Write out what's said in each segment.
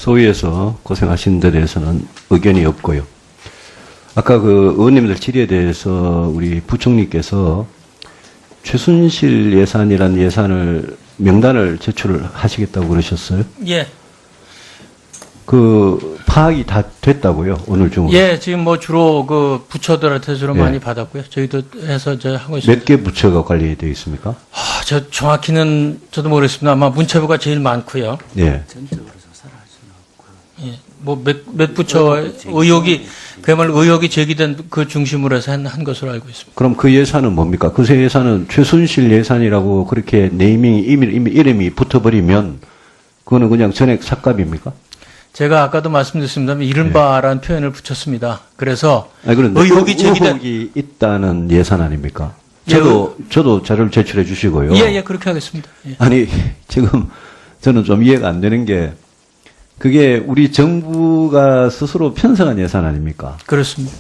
소위에서 고생하신 데 대해서는 의견이 없고요. 아까 그 의원님들 질의에 대해서 우리 부총리께서 최순실 예산이라는 예산을 명단을 제출을 하시겠다고 그러셨어요? 예. 그 파악이 다 됐다고요? 오늘 중으로? 예, 지금 뭐 주로 그 부처들한테 주로 예. 많이 받았고요. 저희도 해서 저 하고 있습니다. 몇 개 부처가 관리되어 있습니까? 저 정확히는 저도 모르겠습니다. 아마 문체부가 제일 많고요. 예. 예. 뭐 몇 부처 의혹이 그야말로 의혹이 제기된 그 중심으로 해서 한 것으로 알고 있습니다. 그럼 그 예산은 뭡니까? 그 예산은 최순실 예산이라고 그렇게 네이밍 이름이 붙어버리면 그거는 그냥 전액 삭감입니까? 제가 아까도 말씀드렸습니다만 이른바라는 표현을 붙였습니다. 그래서 아니, 그런데 의혹이 제기된 의혹이 있다는 예산 아닙니까? 예, 저도 자료를 제출해 주시고요. 예, 그렇게 하겠습니다. 예. 아니, 지금 저는 좀 이해가 안 되는 게 그게 우리 정부가 스스로 편성한 예산 아닙니까? 그렇습니다.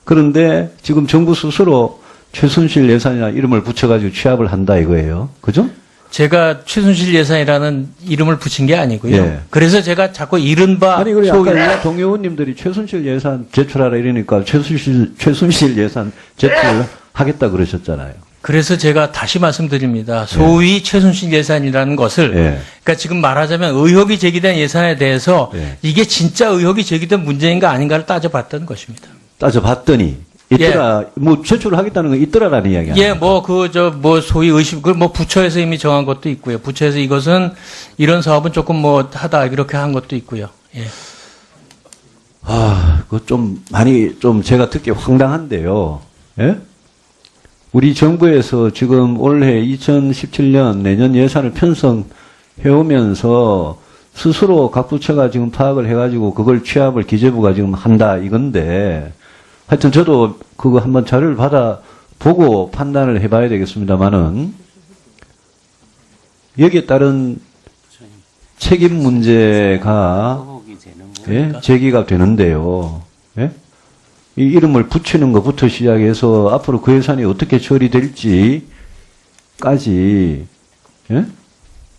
그런데 지금 정부 스스로 최순실 예산이나 이름을 붙여가지고 취합을 한다 이거예요. 그죠? 제가 최순실 예산이라는 이름을 붙인 게 아니고요. 예. 그래서 제가 자꾸 이른바 아니, 그래, 소위 아까 동의원님들이 최순실 예산 제출하라 이러니까 최순실 예산 제출하겠다 그러셨잖아요. 그래서 제가 다시 말씀드립니다. 소위 최순실 예산이라는 것을 예. 그러니까 지금 말하자면 의혹이 제기된 예산에 대해서 예. 이게 진짜 의혹이 제기된 문제인가 아닌가를 따져봤던 것입니다. 따져봤더니 있더라, 뭐 제출을 하겠다는 건 있더라라는 이야기 예, 뭐 소위 의심, 그걸 뭐 부처에서 이미 정한 것도 있고요. 부처에서 이것은 이런 사업은 조금 뭐 하다 이렇게 한 것도 있고요. 예. 그거 좀 많이 좀 제가 듣기 황당한데요. 예? 우리 정부에서 지금 올해 2017년 내년 예산을 편성해 오면서 스스로 각 부처가 지금 파악을 해가지고 그걸 취합을 기재부가 지금 한다 이건데 하여튼 저도 그거 한번 자료를 받아보고 판단을 해봐야 되겠습니다만은 여기에 따른 책임 문제가 예? 제기가 되는데요. 예? 이 이름을 붙이는 것부터 시작해서 앞으로 그 예산이 어떻게 처리될지까지 예?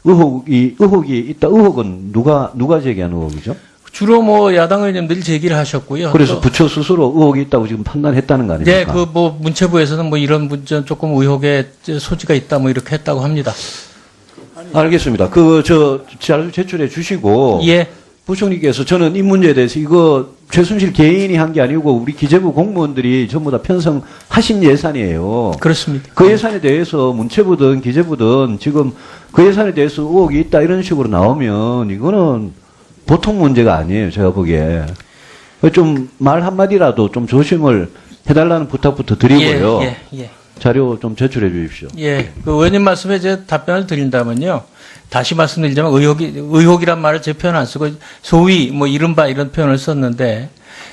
의혹이 있다. 의혹은 누가 제기한 의혹이죠? 주로 뭐 야당 의원님들이 제기를 하셨고요. 그래서 부처 스스로 의혹이 있다고 지금 판단했다는 거 아닙니까? 네, 그 뭐 문체부에서는 뭐 이런 문제 조금 의혹의 소지가 있다 뭐 이렇게 했다고 합니다. 알겠습니다. 자료 제출해 주시고 예. 부총리께서 저는 이 문제에 대해서 이거 최순실 개인이 한 게 아니고 우리 기재부 공무원들이 전부 다 편성하신 예산이에요. 그렇습니다. 그 예산에 대해서 문체부든 기재부든 지금 그 예산에 대해서 의혹이 있다 이런 식으로 나오면 이거는 보통 문제가 아니에요. 제가 보기에. 좀 말 한마디라도 좀 조심을 해달라는 부탁부터 드리고요. 예. 자료 좀 제출해 주십시오. 예. 그 의원님 말씀에 제가 답변을 드린다면요. 다시 말씀드리자면 의혹이란 말을 제 표현 안 쓰고 소위 뭐 이른바 이런 표현을 썼는데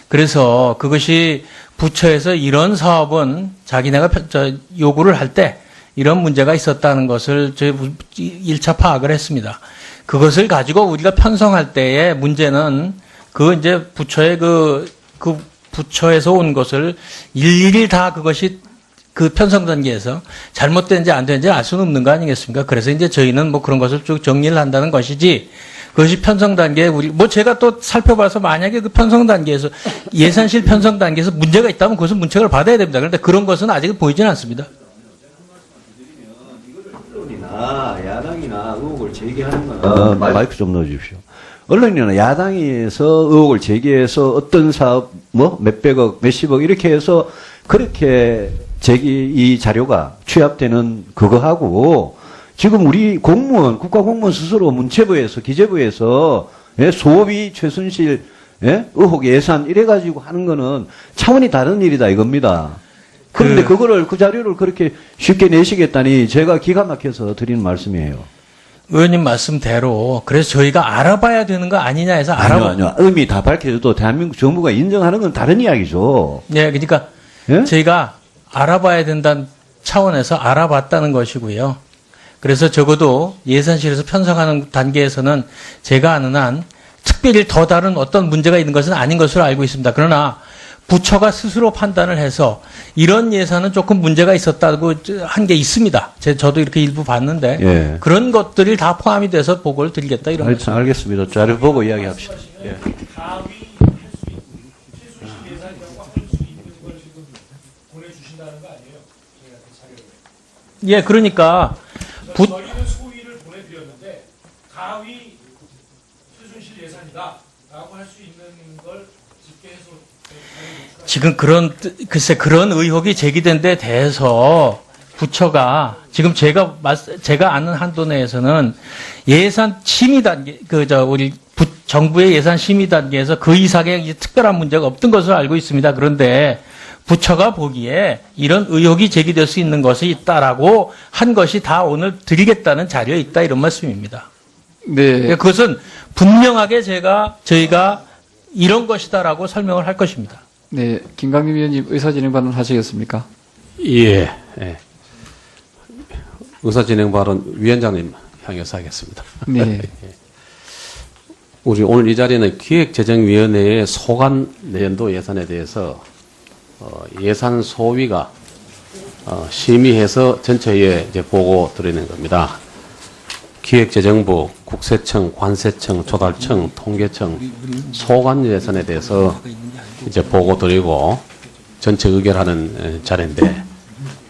그래서 그것이 부처에서 이런 사업은 자기네가 요구를 할 때 이런 문제가 있었다는 것을 저희 1차 파악을 했습니다. 그것을 가지고 우리가 편성할 때의 문제는 그 이제 부처의 그 부처에서 온 것을 일일이 다 그것이 그 편성 단계에서 잘못된지 안 되는지 알 수는 없는 거 아니겠습니까? 그래서 이제 저희는 뭐 그런 것을 쭉 정리를 한다는 것이지 그것이 편성 단계에 뭐 제가 또 살펴봐서 만약에 그 편성 단계에서 예산실 편성 단계에서 문제가 있다면 그것은 문책을 받아야 됩니다. 그런데 그런 것은 아직 보이지는 않습니다. 야당이나 의혹을 제기하는 건 마이크 좀 넣어주십시오. 언론이나 야당에서 의혹을 제기해서 어떤 사업 뭐 몇백억 몇십억 이렇게 해서 그렇게 이 자료가 취합되는 그거하고 지금 우리 공무원 국가공무원 스스로 문체부에서 기재부에서 소비 최순실 의혹 예산 이래가지고 하는 거는 차원이 다른 일이다 이겁니다. 그런데 그거를 그 자료를 그렇게 쉽게 내시겠다니 제가 기가 막혀서 드리는 말씀이에요. 의원님 말씀대로 그래서 저희가 알아봐야 되는 거 아니냐 해서 아니요. 의미 다 밝혀줘도 대한민국 정부가 인정하는 건 다른 이야기죠. 네, 그러니까 저희가 알아봐야 된다는 차원에서 알아봤다는 것이고요. 그래서 적어도 예산실에서 편성하는 단계에서는 제가 아는 한 특별히 더 다른 어떤 문제가 있는 것은 아닌 것으로 알고 있습니다. 그러나 부처가 스스로 판단을 해서 이런 예산은 조금 문제가 있었다고 한 게 있습니다. 저도 이렇게 일부 봤는데 예. 그런 것들이 다 포함이 돼서 보고를 드리겠다 이런 거죠. 알겠습니다. 자료 보고 이야기합시다. 예. 예, 그러니까 저희는 소위를 보내드렸는데 가위 최순실 예산이다라고 할 수 있는 걸 집계해서 지금 글쎄 그런 의혹이 제기된 데 대해서 부처가 지금 제가 아는 한도 내에서는 예산 심의 단계 우리 정부의 예산 심의 단계에서 그 이상의 이제 특별한 문제가 없던 것으로 알고 있습니다. 그런데 부처가 보기에 이런 의혹이 제기될 수 있는 것이 있다라고 한 것이 다 오늘 드리겠다는 자료에 있다 이런 말씀입니다. 네. 그것은 분명하게 저희가 이런 것이다라고 설명을 할 것입니다. 네. 김강림 위원님 의사진행 발언 하시겠습니까? 예. 예. 의사진행 발언 위원장님 향해서 하겠습니다. 네. 우리 오늘 이 자리는 기획재정위원회의 소관 내년도 예산에 대해서 예산 소위가 심의해서 전체에 이제 보고 드리는 겁니다. 기획재정부, 국세청, 관세청, 조달청, 통계청, 소관 예산에 대해서 이제 보고 드리고 전체 의결하는 자리인데,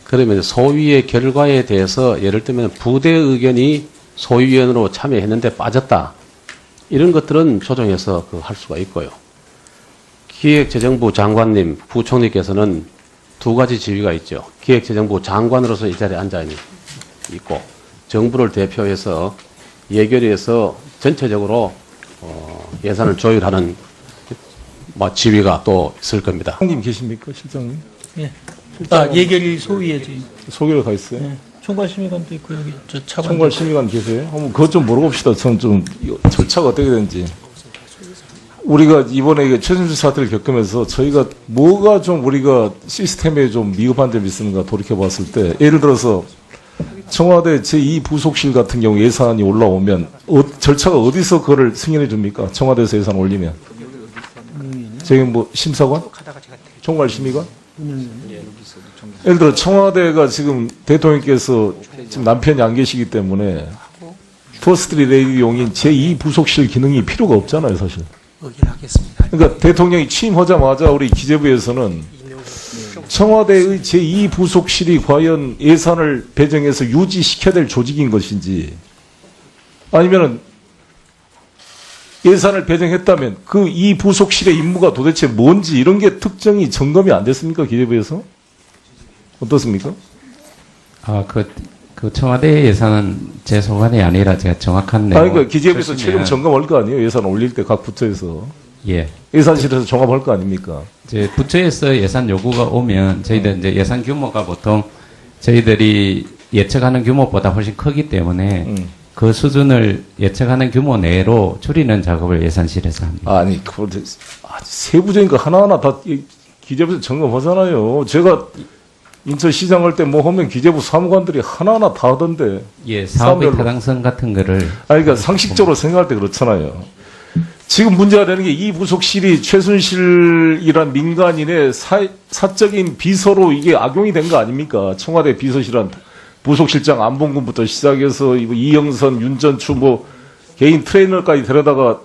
그러면 소위의 결과에 대해서 예를 들면 부대 의견이 소위위원으로 참여했는데 빠졌다, 이런 것들은 조정해서 할 수가 있고요. 기획재정부 장관님, 부총리께서는 두 가지 지위가 있죠. 기획재정부 장관으로서 이 자리에 앉아 있고, 정부를 대표해서 예결위에서 전체적으로 예산을 조율하는 지위가 또 있을 겁니다. 님 계십니까, 실장님? 예. 예결위 소위에 지금 소개로 가 있어요. 예. 총괄심의관도 있고 여기 저 차관. 총괄 심의관 계세요? 한번 그것 좀 물어봅시다. 저는 좀 절차가 어떻게 되는지. 우리가 이번에 이게 최순실 사태를 겪으면서 저희가 뭐가 좀 우리가 시스템에 좀 미흡한 점이 있는가 돌이켜봤을 때, 예를 들어서 청와대 제2부속실 같은 경우 예산이 올라오면 절차가 어디서 그거를 승인해 줍니까? 청와대에서 예산 올리면. 저기 뭐 심사관? 총괄심의관? 예를 들어 청와대가 지금 대통령께서 지금 남편이 안 계시기 때문에 퍼스트 레이디용인 제2부속실 기능이 필요가 없잖아요, 사실. 그러니까 대통령이 취임하자마자 우리 기재부에서는 청와대의 제2부속실이 과연 예산을 배정해서 유지시켜야 될 조직인 것인지, 아니면은 예산을 배정했다면 그 이 부속실의 임무가 도대체 뭔지, 이런 게 특정이 점검이 안 됐습니까, 기재부에서? 어떻습니까? 그 청와대 예산은 제 소관이 아니라 제가 정확한 내용. 그러니까 기재부에서 최종 점검할 거 아니에요? 예산 올릴 때 각 부처에서. 예. 예산실에서 종합할 거 아닙니까? 이제 부처에서 예산 요구가 오면 저희들 이제 예산 규모가 보통 저희들이 예측하는 규모보다 훨씬 크기 때문에 그 수준을 예측하는 규모 내로 줄이는 작업을 예산실에서 합니다. 아니, 그걸 세부적인 거 하나하나 다 기재부에서 점검하잖아요. 제가 인천시장 할 때 뭐 하면 기재부 사무관들이 하나하나 다 하던데. 예, 사업의 사업별로. 타당성 같은 거를. 아니, 그러니까 상식적으로 생각할 때 그렇잖아요. 지금 문제가 되는 게 이 부속실이 최순실이란 민간인의 사적인 비서로 이게 악용이 된 거 아닙니까? 청와대 비서실한 부속실장 안봉근부터 시작해서 이영선, 윤전추 뭐 개인 트레이너까지 데려다가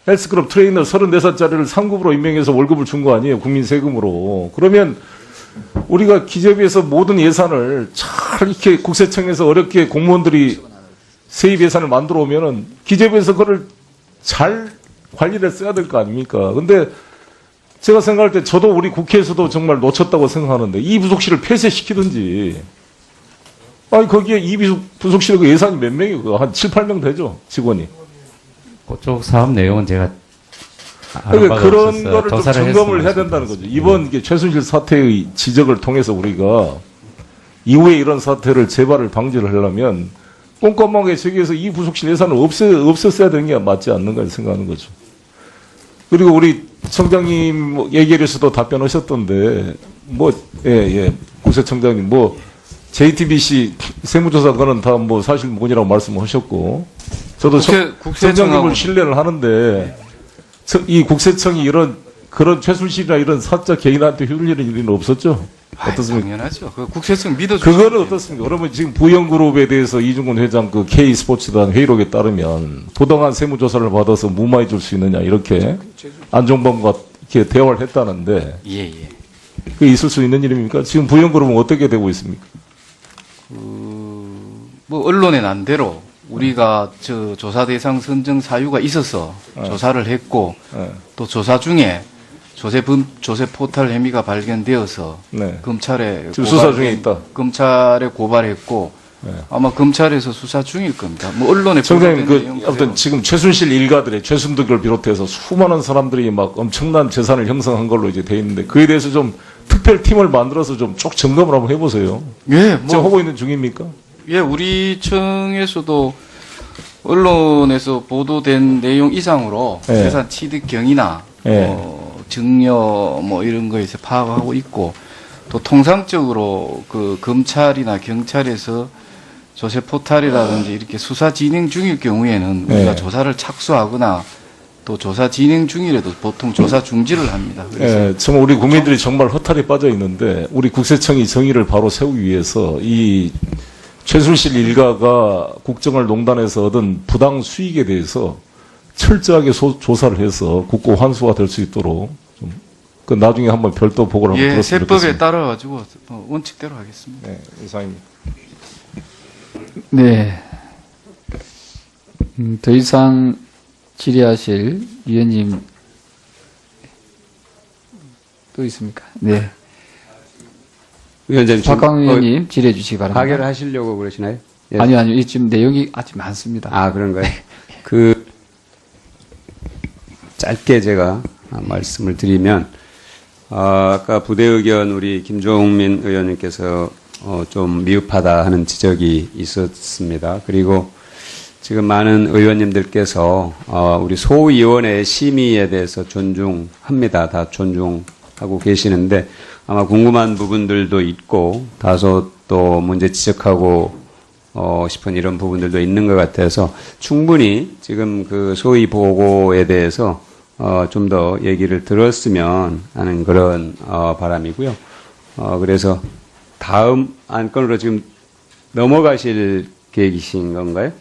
헬스클럽 트레이너 34살짜리를 3급으로 임명해서 월급을 준 거 아니에요? 국민 세금으로. 그러면 우리가 기재부에서 모든 예산을 잘 이렇게 국세청에서 어렵게 공무원들이 세입 예산을 만들어 오면은 기재부에서 그걸 잘 관리를 써야 될 거 아닙니까? 근데 제가 생각할 때 저도 우리 국회에서도 정말 놓쳤다고 생각하는데, 이 부속실을 폐쇄시키든지, 아니, 거기에 이 부속실에 그 예산이 몇 명이고, 한 7, 8명 되죠, 직원이. 그쪽 사업 내용은 제가 그러니까 그런 없어서 거를 좀 조사를 점검을 해야 했으면 된다는 거죠. 이번 이게 최순실 사태의 지적을 통해서 우리가 이후에 이런 사태를 재발을 방지를 하려면 꼼꼼하게 저기에서 이 부속실 예산을 없앴어야 되는 게 맞지 않는가 생각하는 거죠. 그리고 우리 청장님 얘기에서도 답변하셨던데, 국세청장님 JTBC 세무조사 그거는 다 사실 무근이라고 말씀하셨고, 저도 청장님을 신뢰를 하는데, 이 국세청이 이런 그런 최순실이나 이런 사적 개인한테 휘둘리는 일은 없었죠? 어떻습니까? 당연하죠. 그 국세청 믿어주죠. 그거는 어떻습니까? 그러면 지금 부영그룹에 대해서 이중근 회장 그 K스포츠단 회의록에 따르면 부당한 세무조사를 받아서 무마해 줄 수 있느냐 이렇게 안종범과 이렇게 대화를 했다는데 예, 예. 그게 있을 수 있는 일입니까? 지금 부영그룹은 어떻게 되고 있습니까? 뭐 언론의 난대로 우리가 저 조사 대상 선정 사유가 있어서 조사를 했고 네. 또 조사 중에 조세 포탈 혐의가 발견되어서 네. 검찰에 지금 수사 중에 있다. 검찰에 고발했고 아마 검찰에서 수사 중일 겁니다. 뭐 언론에 청장님, 보도된 내용 아무튼 그대로. 지금 최순실 일가들의 최순득을 비롯해서 수많은 사람들이 막 엄청난 재산을 형성한 걸로 이제 돼 있는데 그에 대해서 좀 특별팀을 만들어서 좀 쭉 점검을 한번 해보세요. 예, 지금 뭐 하고 있는 중입니까? 예, 우리 청에서도 언론에서 보도된 내용 이상으로 예. 재산 취득 경위나 예. 증여 뭐 이런 거에서 파악하고 있고 또 통상적으로 그 검찰이나 경찰에서 조세 포탈이라든지 이렇게 수사 진행 중일 경우에는 예. 우리가 조사를 착수하거나 또 조사 진행 중이라도 보통 조사 중지를 합니다. 그래서 예, 정말 우리 국민들이 정말 허탈에 빠져 있는데 우리 국세청이 정의를 바로 세우기 위해서 이 최순실 일가가 국정을 농단해서 얻은 부당 수익에 대해서 철저하게 조사를 해서 국고 환수가 될 수 있도록 좀 그 나중에 한번 별도 보고를 한번 예, 들었으면 세법에 좋겠습니다. 따라 가지고 원칙대로 하겠습니다. 네, 이상입니다. 네. 더 이상 질의하실 위원님 또 있습니까? 네. 위원장님, 박광 의원님 질의해 주시기 바랍니다. 가결을 하시려고 그러시나요? 예. 아니요, 아니요. 이 지금 내용이 아주 많습니다. 아, 그런가요? 짧게 제가 말씀을 드리면, 아까 부대 의견 우리 김종민 의원님께서 좀 미흡하다 하는 지적이 있었습니다. 그리고 지금 많은 의원님들께서 우리 소위원회의 심의에 대해서 존중합니다. 다 존중하고 계시는데 아마 궁금한 부분들도 있고 다소 또 문제 지적하고 싶은 이런 부분들도 있는 것 같아서 충분히 지금 그 소위 보고에 대해서 좀 더 얘기를 들었으면 하는 그런 바람이고요. 그래서 다음 안건으로 지금 넘어가실 계획이신 건가요?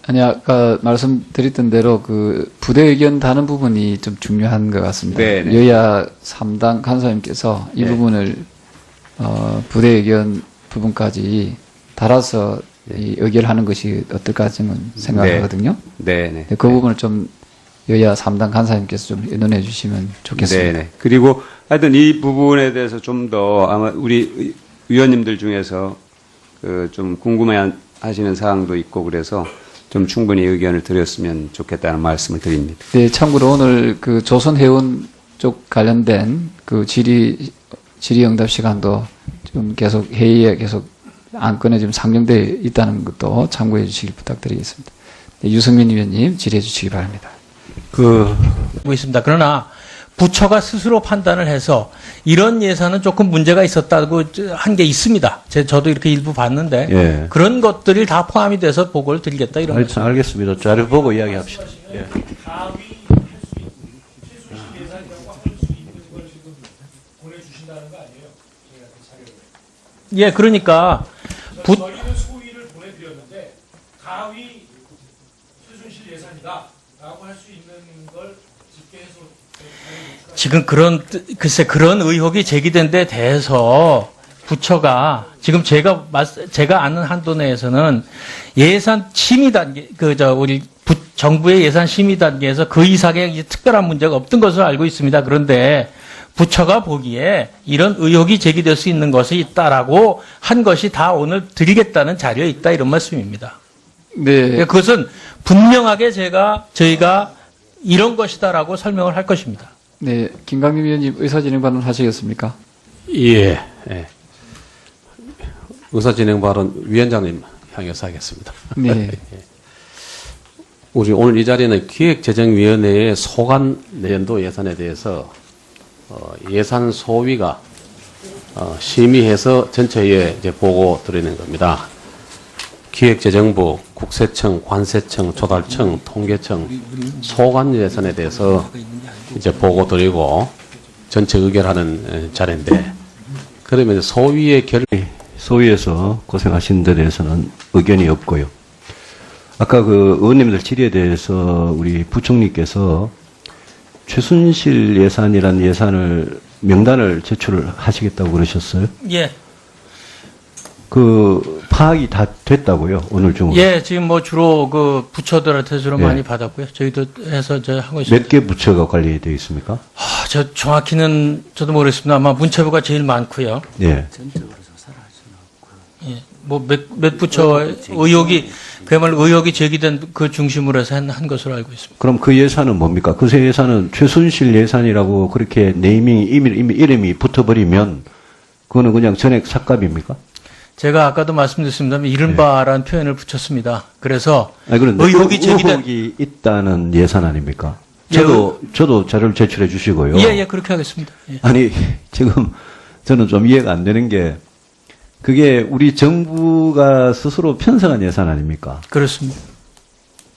아니, 아까 말씀드렸던 대로 그 부대 의견 다는 부분이 좀 중요한 것 같습니다. 네네. 여야 3당 간사님께서 이 네. 부분을 부대 의견 부분까지 달아서 이 의결하는 것이 어떨까 저는 생각하거든요. 네네. 그 부분을 좀 여야 3당 간사님께서 좀 의논해 주시면 좋겠습니다. 네네. 그리고 하여튼 이 부분에 대해서 좀 더 아마 우리 위원님들 중에서 그 좀 궁금해 하시는 사항도 있고 그래서 좀 충분히 의견을 드렸으면 좋겠다는 말씀을 드립니다. 네, 참고로 오늘 그 조선해운 쪽 관련된 그 질의응답 시간도 좀 계속 회의에 계속 안건에 좀 상정되어 있다는 것도 참고해 주시길 부탁드리겠습니다. 네, 유승민 위원님 질의해 주시기 바랍니다. 하고 있습니다. 그러나 부처가 스스로 판단을 해서 이런 예산은 조금 문제가 있었다고 한 게 있습니다. 저도 이렇게 일부 봤는데 예. 그런 것들이 다 포함이 돼서 보고를 드리겠다 이런 거죠. 알겠습니다. 자료 보고 이야기합시다. 예. 예, 그러니까 저희는 소위를 보내드렸는데 가위 최순실 예산이다라고 할 수 있는 걸 집계해서 지금 글쎄 그런 의혹이 제기된 데 대해서 부처가 지금 제가 아는 한도 내에서는 예산 심의 단계 우리 정부의 예산 심의 단계에서 그 이상의 이제 특별한 문제가 없던 것으로 알고 있습니다. 그런데 부처가 보기에 이런 의혹이 제기될 수 있는 것이 있다라고 한 것이 다 오늘 드리겠다는 자료에 있다 이런 말씀입니다. 네, 그것은 분명하게 저희가 이런 것이다라고 설명을 할 것입니다. 네, 김강림 위원님 의사진행 발언 하시겠습니까? 예. 예. 의사진행 발언 위원장님 향해서 하겠습니다. 네, 우리 오늘 이 자리는 기획재정위원회의 소관 내년도 예산에 대해서 예산 소위가 심의해서 전체에 이제 보고 드리는 겁니다. 기획재정부 국세청, 관세청, 조달청, 통계청, 소관 예산에 대해서 이제 보고 드리고 전체 의결하는 자리인데, 그러면 소위의 소위에서 고생하신 데 대해서는 의견이 없고요. 아까 그 의원님들 질의에 대해서 우리 부총리께서 최순실 예산이란 예산을 명단을 제출을 하시겠다고 그러셨어요? 예. 그 파악이 다 됐다고요? 오늘 중으로? 예, 지금 뭐 주로 그 부처들한테 주로 예. 많이 받았고요. 저희도 해서 저 하고 있습니다. 몇 개 부처가 관리되어 있습니까? 저 정확히는 저도 모르겠습니다. 아마 문체부가 제일 많고요. 예. 예. 뭐 몇 부처 의혹이 그야말로 의혹이 제기된 그 중심으로 해서 한 것으로 알고 있습니다. 그럼 그 예산은 뭡니까? 그 예산은 최순실 예산이라고 그렇게 네이밍이 이름이 붙어버리면 그거는 그냥 전액 삭감입니까? 제가 아까도 말씀드렸습니다만 이른바라는 표현을 붙였습니다. 그래서 아니, 그런데 의혹이 제기된 의혹이 있다는 예산 아닙니까? 예, 저도 자료를 제출해 주시고요. 예, 그렇게 하겠습니다. 예. 아니, 지금 저는 좀 이해가 안 되는 게 그게 우리 정부가 스스로 편성한 예산 아닙니까? 그렇습니다.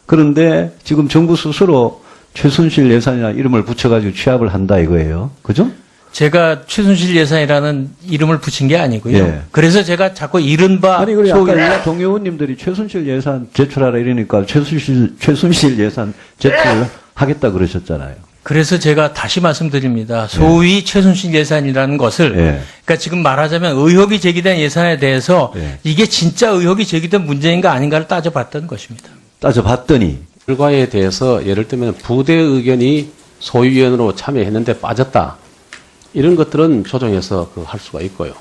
그런데 지금 정부 스스로 최순실 예산이나 이름을 붙여가지고 취합을 한다 이거예요. 그죠? 제가 최순실 예산이라는 이름을 붙인 게 아니고요. 예. 그래서 제가 자꾸 이른바 아니, 그래, 소위 아까 동료 의원님들이 최순실 예산 제출하라 이러니까 최순실 예산 제출하겠다 그러셨잖아요. 그래서 제가 다시 말씀드립니다. 소위 최순실 예산이라는 것을 예. 그러니까 지금 말하자면 의혹이 제기된 예산에 대해서 예. 이게 진짜 의혹이 제기된 문제인가 아닌가를 따져봤던 것입니다. 따져봤더니 결과에 대해서 예를 들면 부대 의견이 소위원으로 참여했는데 빠졌다. 이런 것들은 조정해서 할 수가 있고요.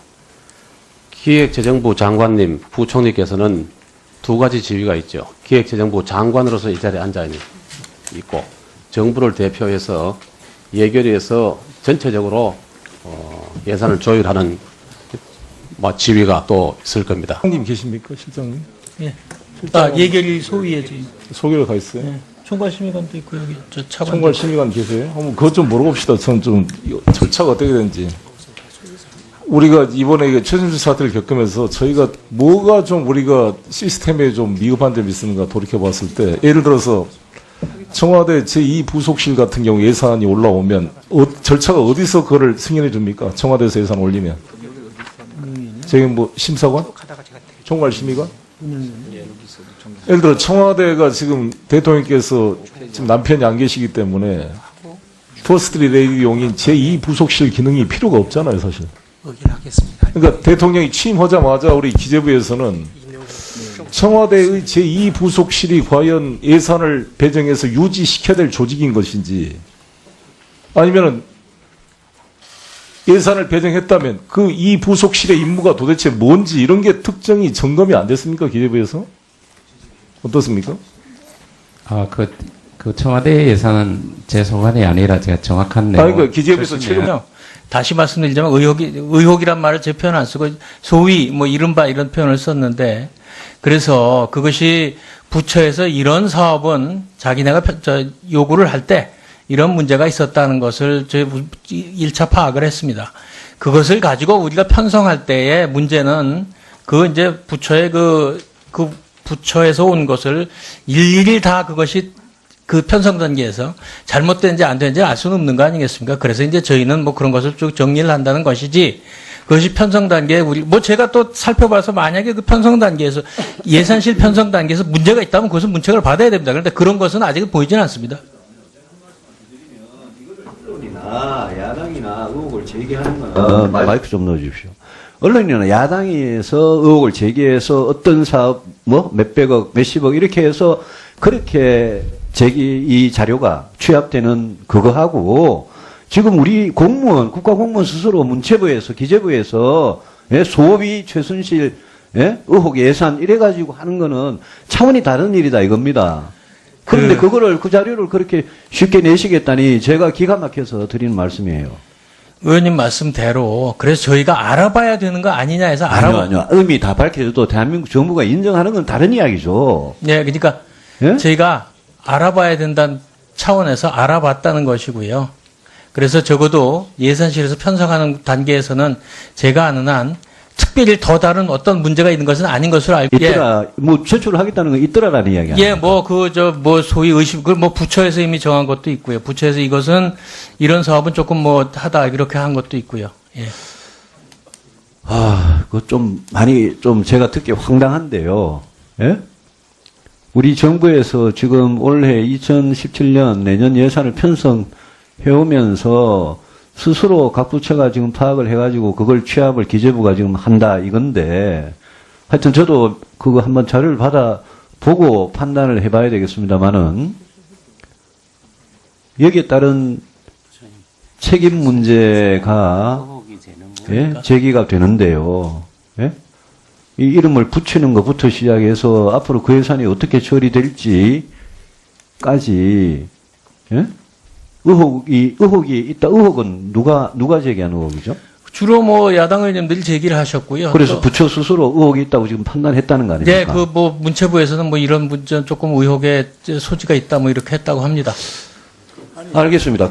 기획재정부 장관님, 부총리께서는 두 가지 지위가 있죠. 기획재정부 장관으로서 이 자리에 앉아 있고, 정부를 대표해서 예결위에서 전체적으로 예산을 조율하는 지위가 또 있을 겁니다. 실장님 계십니까, 실장님? 예. 예결위 소위에 지금 소개를 가 있어요. 예. 총괄심의관도 있고 여기 저 차관. 총괄 심의관 계세요? 한번 그것 좀 물어봅시다. 저는 좀 절차가 어떻게 되는지. 우리가 이번에 최순실 사태를 겪으면서 저희가 뭐가 좀 우리가 시스템에 좀 미흡한 점이 있는가 돌이켜봤을 때, 예를 들어서 청와대 제2부속실 같은 경우 예산이 올라오면 절차가 어디서 그거를 승인해 줍니까? 청와대에서 예산 올리면. 저기 뭐 심사관? 총괄 심의관? 예를 들어 청와대가 지금 대통령께서 지금 남편이 안 계시기 때문에 퍼스트 레이디용인 제2부속실 기능이 필요가 없잖아요, 사실. 그러니까 대통령이 취임하자마자 우리 기재부에서는 청와대의 제2부속실이 과연 예산을 배정해서 유지시켜야 될 조직인 것인지, 아니면은 예산을 배정했다면 그 이 부속실의 임무가 도대체 뭔지 이런 게 특정이 점검이 안 됐습니까, 기재부에서? 어떻습니까? 그 청와대 예산은 제 소관이 아니라 제가 정확한 내용. 그러니까 기재부에서 최종 다시 말씀드리자면 의혹이란 말을 제 표현 안 쓰고 소위 뭐 이른바 이런 표현을 썼는데, 그래서 그것이 부처에서 이런 사업은 자기네가 요구를 할 때 이런 문제가 있었다는 것을 저희 1차 파악을 했습니다. 그것을 가지고 우리가 편성할 때의 문제는 그 이제 부처의 그 부처에서 온 것을 일일이 다 그것이 그 편성 단계에서 잘못된지 안 된지 알 수는 없는 거 아니겠습니까? 그래서 이제 저희는 뭐 그런 것을 쭉 정리를 한다는 것이지, 그것이 편성 단계에 제가 또 살펴봐서 만약에 그 편성 단계에서 예산실 편성 단계에서 문제가 있다면 그것은 문책을 받아야 됩니다. 그런데 그런 것은 아직 보이지는 않습니다. 야당이나 의혹을 제기하는 건 마이크 좀 넣어주십시오. 언론이나 야당에서 의혹을 제기해서 어떤 사업 몇백억 몇십억 이렇게 해서 그렇게 이 자료가 취합되는 그거하고, 지금 우리 공무원 국가공무원 스스로 문체부에서 기재부에서 소비 최순실 의혹 예산 이래가지고 하는 거는 차원이 다른 일이다 이겁니다. 그런데 그거를 그 자료를 그렇게 쉽게 내시겠다니 제가 기가 막혀서 드리는 말씀이에요. 의원님 말씀대로 그래서 저희가 알아봐야 되는 거 아니냐 해서 아니요. 의미 다 밝혀져도 대한민국 정부가 인정하는 건 다른 이야기죠. 네, 그러니까 저희가 알아봐야 된다는 차원에서 알아봤다는 것이고요. 그래서 적어도 예산실에서 편성하는 단계에서는 제가 아는 한 특별히 더 다른 어떤 문제가 있는 것은 아닌 것으로 알고 있더라. 뭐 제출을 하겠다는 건 있더라라는 이야기 아니에요. 예, 뭐, 소위 의심, 뭐, 부처에서 이미 정한 것도 있고요. 부처에서 이것은, 이런 사업은 조금 뭐, 하다, 이렇게 한 것도 있고요. 예. 그거 좀, 많이, 좀 제가 듣기 황당한데요. 예? 우리 정부에서 지금 올해 2017년 내년 예산을 편성해오면서 스스로 각 부처가 지금 파악을 해가지고 그걸 취합을 기재부가 지금 한다 이건데 하여튼 저도 그거 한번 자료를 받아보고 판단을 해봐야 되겠습니다만은 여기에 따른 책임 문제가 예? 제기가 되는데요. 예? 이 이름을 붙이는 것부터 시작해서 앞으로 그 예산이 어떻게 처리될지까지 예? 의혹이 있다. 의혹은 누가 제기한 의혹이죠? 주로 뭐, 야당 의원님들이 제기를 하셨고요. 그래서 또 부처 스스로 의혹이 있다고 지금 판단했다는 거 아닙니까? 네, 뭐, 문체부에서는 뭐, 이런 문제 조금 의혹의 소지가 있다, 뭐, 이렇게 했다고 합니다. 알겠습니다.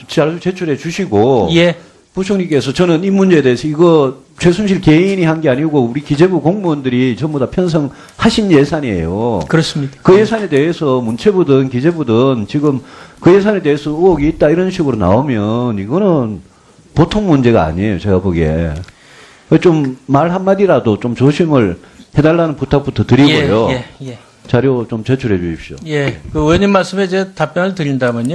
자료 제출해 주시고. 예. 부총리께서 저는 이 문제에 대해서 이거 최순실 개인이 한 게 아니고 우리 기재부 공무원들이 전부 다 편성하신 예산이에요. 그렇습니다. 그 예산에 대해서 문체부든 기재부든 지금 그 예산에 대해서 의혹이 있다 이런 식으로 나오면 이거는 보통 문제가 아니에요. 제가 보기에. 좀 말 한마디라도 좀 조심을 해달라는 부탁부터 드리고요. 예. 자료 좀 제출해 주십시오. 예. 그 의원님 말씀에 제 답변을 드린다면요.